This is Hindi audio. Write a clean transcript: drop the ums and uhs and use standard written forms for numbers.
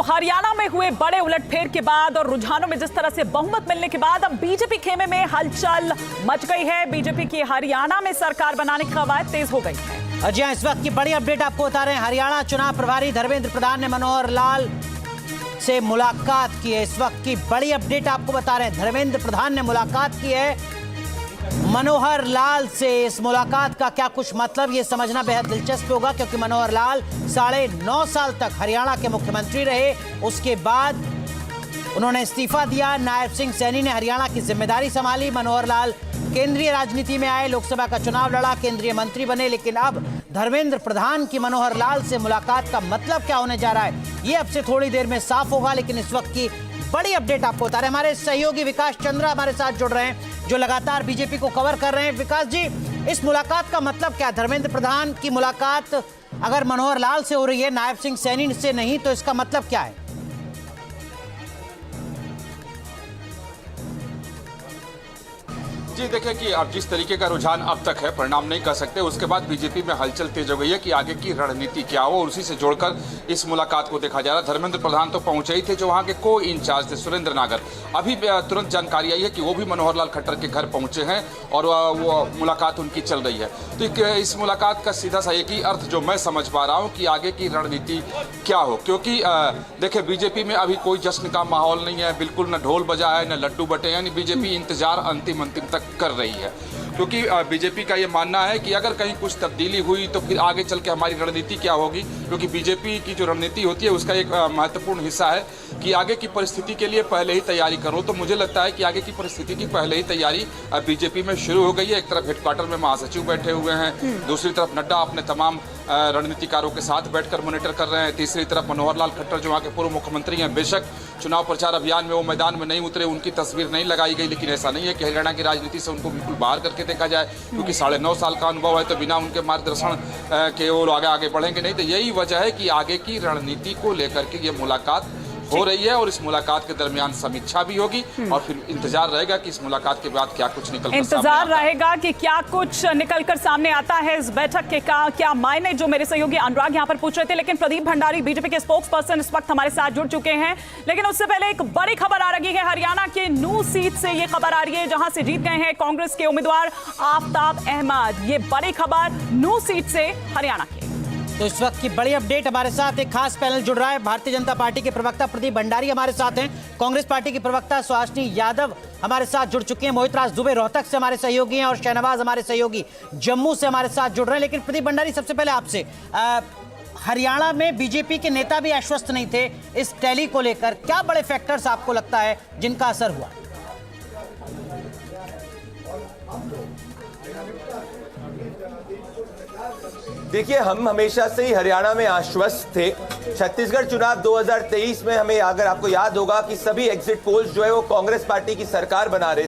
हरियाणा में हुए बड़े उलटफेर के बाद और रुझानों में जिस तरह से बहुमत मिलने के बाद अब बीजेपी खेमे में हलचल मच गई है। बीजेपी की हरियाणा में सरकार बनाने की कवायद तेज हो गई है। जी हां, इस वक्त की बड़ी अपडेट आपको बता रहे हैं। हरियाणा चुनाव प्रभारी धर्मेंद्र प्रधान ने मनोहर लाल से मुलाकात की है। इस वक्त की बड़ी अपडेट आपको बता रहे हैं, धर्मेंद्र प्रधान ने मुलाकात की है मनोहर लाल से। इस मुलाकात का क्या कुछ मतलब, ये समझना बेहद दिलचस्प होगा, क्योंकि मनोहर लाल 9.5 साल तक हरियाणा के मुख्यमंत्री रहे। उसके बाद उन्होंने इस्तीफा दिया। नायब सिंह सैनी ने हरियाणा की जिम्मेदारी संभाली। मनोहर लाल केंद्रीय राजनीति में आए, लोकसभा का चुनाव लड़ा, केंद्रीय मंत्री बने। लेकिन अब धर्मेंद्र प्रधान की मनोहर लाल से मुलाकात का मतलब क्या होने जा रहा है, ये अब से थोड़ी देर में साफ होगा। लेकिन इस वक्त की बड़ी अपडेट आपको बता रहे हैं, हमारे सहयोगी विकास चंद्रा हमारे साथ जुड़ रहे हैं, जो लगातार बीजेपी को कवर कर रहे हैं। विकास जी, इस मुलाकात का मतलब क्या? धर्मेंद्र प्रधान की मुलाकात अगर मनोहर लाल से हो रही है, नायब सिंह सैनी से नहीं, तो इसका मतलब क्या है? जी देखिए कि अब जिस तरीके का रुझान अब तक है, परिणाम नहीं कह सकते। उसके बाद बीजेपी में हलचल तेज हो गई है कि आगे की रणनीति क्या हो, और उसी से जोड़कर इस मुलाकात को देखा जा रहा है। धर्मेंद्र प्रधान तो पहुंचे ही थे, जो वहां के को इंचार्ज थे सुरेंद्र नागर। अभी तुरंत जानकारी आई है कि वो भी मनोहर लाल खट्टर के घर पहुंचे हैं और वो मुलाकात उनकी चल रही है। तो इस मुलाकात का सीधा सा एक ही अर्थ जो मैं समझ पा रहा हूँ कि आगे की रणनीति क्या हो, क्योंकि देखिए बीजेपी में अभी कोई जश्न का माहौल नहीं है, बिल्कुल न ढोल बजा है न लड्डू बटे हैं। बीजेपी इंतजार अंतिम तक कर रही है, क्योंकि बीजेपी का ये मानना है कि अगर कहीं कुछ तब्दीली हुई तो फिर आगे चल के हमारी रणनीति क्या होगी। क्योंकि बीजेपी की जो रणनीति होती है उसका एक महत्वपूर्ण हिस्सा है कि आगे की परिस्थिति के लिए पहले ही तैयारी करो। तो मुझे लगता है कि आगे की परिस्थिति की पहले ही तैयारी बीजेपी में शुरू हो गई है। एक तरफ हेडक्वार्टर में महासचिव बैठे हुए हैं, दूसरी तरफ नड्डा अपने तमाम रणनीतिकारों के साथ बैठकर मॉनिटर कर रहे हैं, तीसरी तरफ मनोहर लाल खट्टर जो वहाँ के पूर्व मुख्यमंत्री हैं। बेशक चुनाव प्रचार अभियान में वो मैदान में नहीं उतरे, उनकी तस्वीर नहीं लगाई गई, लेकिन ऐसा नहीं है कि हरियाणा की राजनीति से उनको बिल्कुल बाहर करके देखा जाए, क्योंकि 9.5 साल का अनुभव है। तो बिना उनके मार्गदर्शन के वो आगे बढ़ेंगे नहीं। तो यही वजह है कि आगे की रणनीति को लेकर के ये मुलाकात हो रही है, और इस मुलाकात के दरमियान समीक्षा भी होगी और फिर इंतजार रहेगा कि इस मुलाकात के बाद क्या कुछ निकल कर इंतजार रहेगा कि क्या कुछ निकलकर सामने आता है इस बैठक के का क्या मायने, जो मेरे सहयोगी अनुराग यहां पर पूछ रहे थे। लेकिन प्रदीप भंडारी बीजेपी के स्पोक्स पर्सन इस वक्त हमारे साथ जुड़ चुके हैं। लेकिन उससे पहले एक बड़ी खबर आ रही है, हरियाणा के नूह सीट से ये खबर आ रही है, जहां से जीत गए हैं कांग्रेस के उम्मीदवार आफ्ताब अहमद। ये बड़ी खबर नूह सीट से हरियाणा की। तो इस वक्त की बड़ी अपडेट, हमारे साथ एक खास पैनल जुड़ रहा है। भारतीय जनता पार्टी के प्रवक्ता प्रदीप भंडारी हमारे साथ हैं, कांग्रेस पार्टी की प्रवक्ता सुहासिनी यादव हमारे साथ जुड़ चुके हैं, मोहित राज दुबे रोहतक से हमारे सहयोगी हैं, और शहनवाज हमारे सहयोगी जम्मू से हमारे साथ जुड़ रहे हैं। लेकिन प्रदीप भंडारी, सबसे पहले आपसे, हरियाणा में बीजेपी के नेता भी आश्वस्त नहीं थे इस टैली को लेकर। क्या बड़े फैक्टर्स आपको लगता है जिनका असर हुआ? देखिए, हम हमेशा से ही हरियाणा में आश्वस्त थे। छत्तीसगढ़ चुनाव 2023 में हमें, अगर आपको याद होगा, कि सभी एग्जिट पोल्स जो है वो कांग्रेस पार्टी की सरकार बना रहे